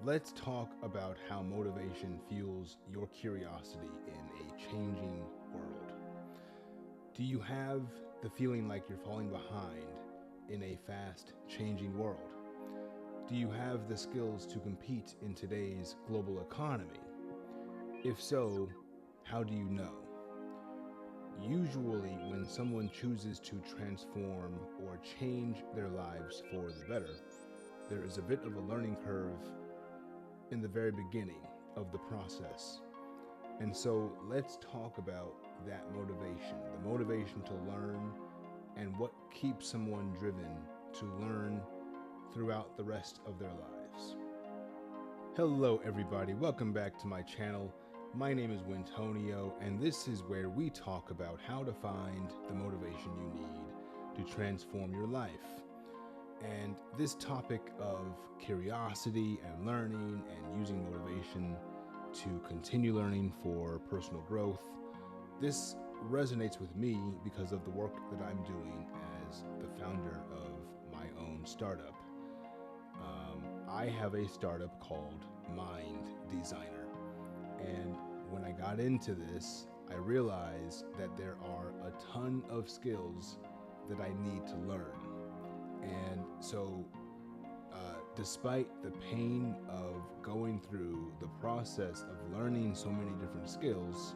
Let's talk about how motivation fuels your curiosity in a changing world. Do you have the feeling like you're falling behind in a fast changing world? Do you have the skills to compete in today's global economy? If so, how do you know? Usually, when someone chooses to transform or change their lives for the better, there is a bit of a learning curve in the very beginning of the process. And so let's talk about that motivation, the motivation to learn and what keeps someone driven to learn throughout the rest of their lives. Hello everybody, welcome back to my channel. My name is Wintonio, and this is where we talk about how to find the motivation you need to transform your life. And this topic of curiosity and learning and using motivation to continue learning for personal growth, this resonates with me because of the work that I'm doing as the founder of my own startup. I have a startup called Mind Designer, and when I got into this, I realized that there are a ton of skills that I need to learn. And so, despite the pain of going through the process of learning so many different skills,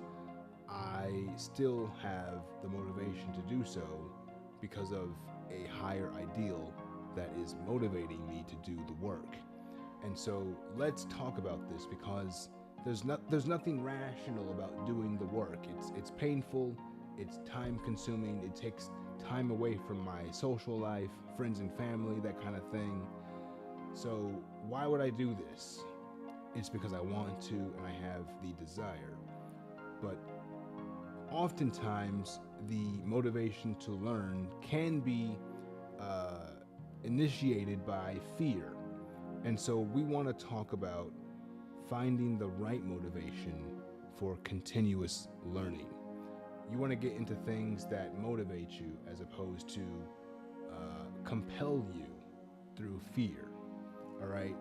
I still have the motivation to do so because of a higher ideal that is motivating me to do the work. And so let's talk about this because there's nothing rational about doing the work. It's painful, it's time consuming, it takes time away from my social life, friends and family, that kind of thing. So why would I do this? It's because I want to and I have the desire. But oftentimes the motivation to learn can be initiated by fear. And so we want to talk about finding the right motivation for continuous learning. You want to get into things that motivate you as opposed to compel you through fear. All right?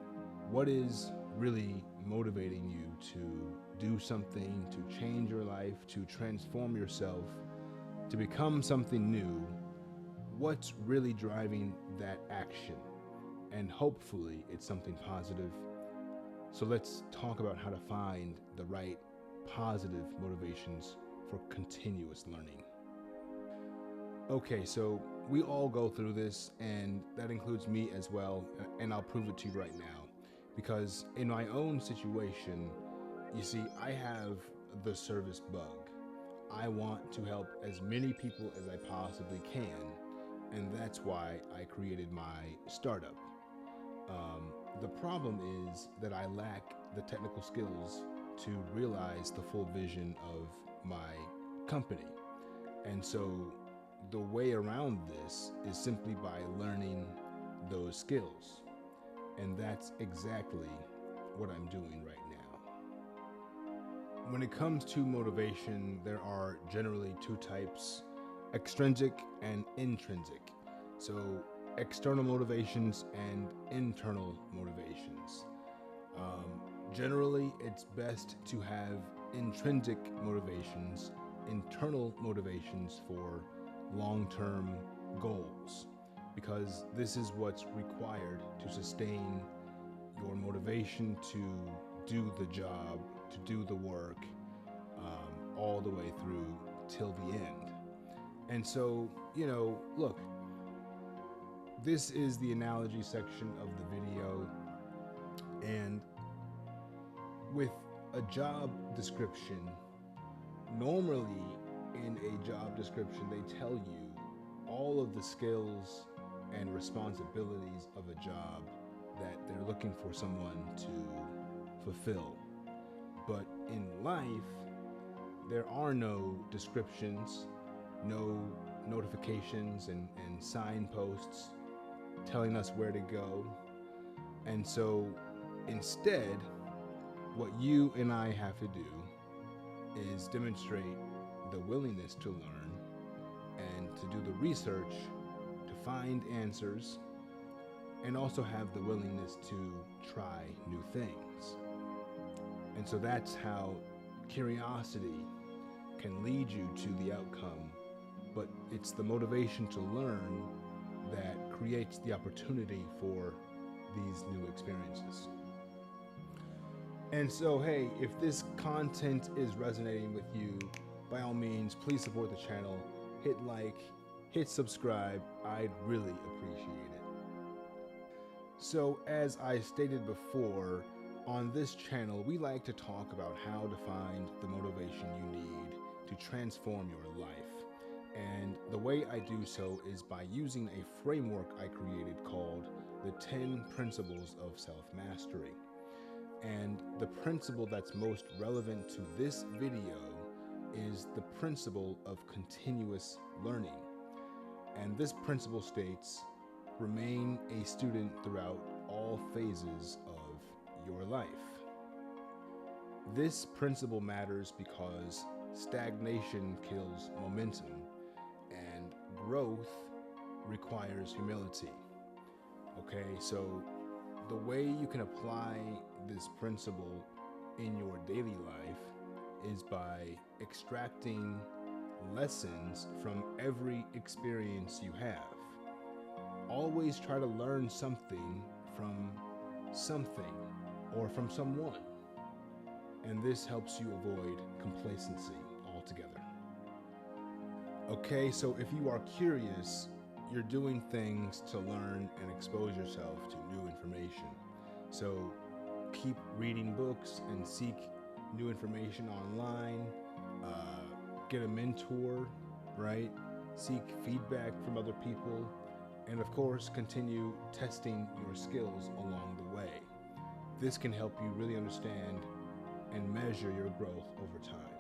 What is really motivating you to do something, to change your life, to transform yourself, to become something new? What's really driving that action? And hopefully it's something positive. So let's talk about how to find the right positive motivations for continuous learning. Okay, so we all go through this, and that includes me as well, and I'll prove it to you right now. Because in my own situation, you see, I have the service bug. I want to help as many people as I possibly can, and that's why I created my startup. The problem is that I lack the technical skills to realize the full vision of my company. And so the way around this is simply by learning those skills. And that's exactly what I'm doing right now. When it comes to motivation, there are generally two types: extrinsic and intrinsic. So external motivations and internal motivations. Generally, it's best to have intrinsic motivations, internal motivations for long-term goals, because this is what's required to sustain your motivation to do the job, to do the work, all the way through till the end. And so, look, this is the analogy section of the video, and with a job description, normally in a job description they tell you all of the skills and responsibilities of a job that they're looking for someone to fulfill. But in life, there are no descriptions, no notifications and signposts telling us where to go. And so instead, what you and I have to do is demonstrate the willingness to learn and to do the research to find answers and also have the willingness to try new things. And so that's how curiosity can lead you to the outcome, but it's the motivation to learn that creates the opportunity for these new experiences. And so, hey, if this content is resonating with you, by all means, please support the channel. Hit like, hit subscribe. I'd really appreciate it. So, as I stated before, on this channel, we like to talk about how to find the motivation you need to transform your life. And the way I do so is by using a framework I created called the 10 Principles of Self-Mastery. And the principle that's most relevant to this video is the principle of continuous learning. And this principle states, remain a student throughout all phases of your life. This principle matters because stagnation kills momentum and growth requires humility. Okay, so the way you can apply this principle in your daily life is by extracting lessons from every experience you have. Always try to learn something from something or from someone. And this helps you avoid complacency altogether. Okay, so if you are curious, you're doing things to learn and expose yourself to new information. So keep reading books and seek new information online. Get a mentor, right? Seek feedback from other people. And of course, continue testing your skills along the way. This can help you really understand and measure your growth over time.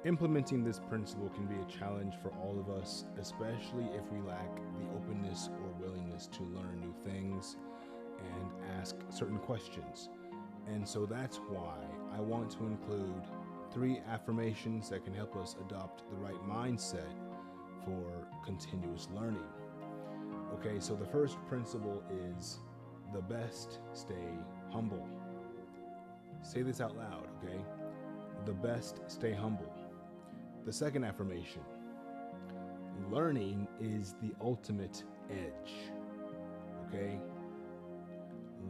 Implementing this principle can be a challenge for all of us, especially if we lack the openness or willingness to learn new things and ask certain questions. And so that's why I want to include 3 affirmations that can help us adopt the right mindset for continuous learning. Okay, so the first principle is the best stay humble. Say this out loud, okay? The best stay humble. The second affirmation, learning is the ultimate edge, okay?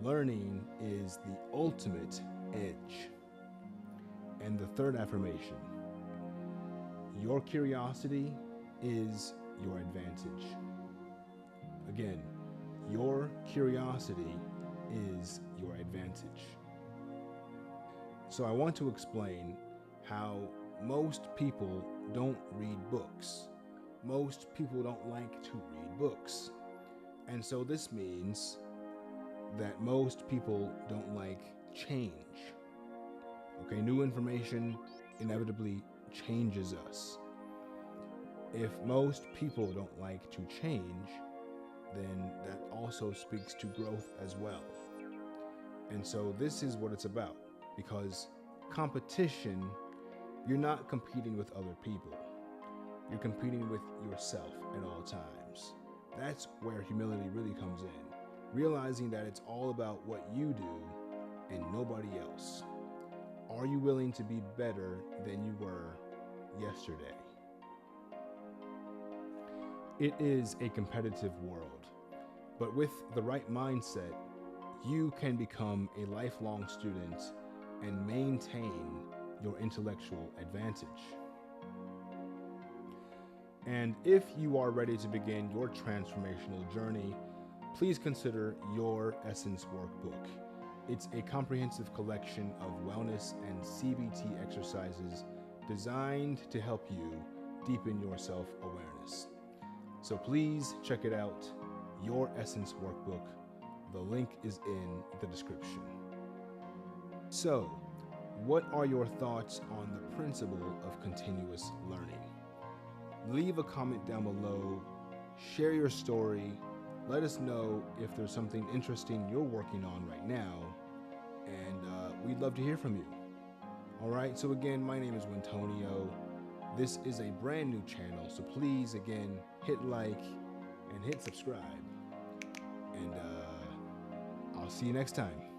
Learning is the ultimate edge. And the third affirmation, your curiosity is your advantage. Again, your curiosity is your advantage. So I want to explain how most people don't read books. Most people don't like to read books. And so this means that most people don't like change. Okay, new information inevitably changes us. If most people don't like to change, then that also speaks to growth as well. And so this is what it's about, because competition, you're not competing with other people. You're competing with yourself at all times. That's where humility really comes in. Realizing that it's all about what you do and nobody else. Are you willing to be better than you were yesterday? It is a competitive world, but with the right mindset, you can become a lifelong student and maintain your intellectual advantage. And if you are ready to begin your transformational journey, please consider Your Essence Workbook. It's a comprehensive collection of wellness and CBT exercises designed to help you deepen your self-awareness. So please check it out, Your Essence Workbook. The link is in the description. So, what are your thoughts on the principle of continuous learning? Leave a comment down below, share your story, let us know if there's something interesting you're working on right now, and we'd love to hear from you. All right, so again, my name is Wintonio. This is a brand new channel, so please, again, hit like and hit subscribe. And I'll see you next time.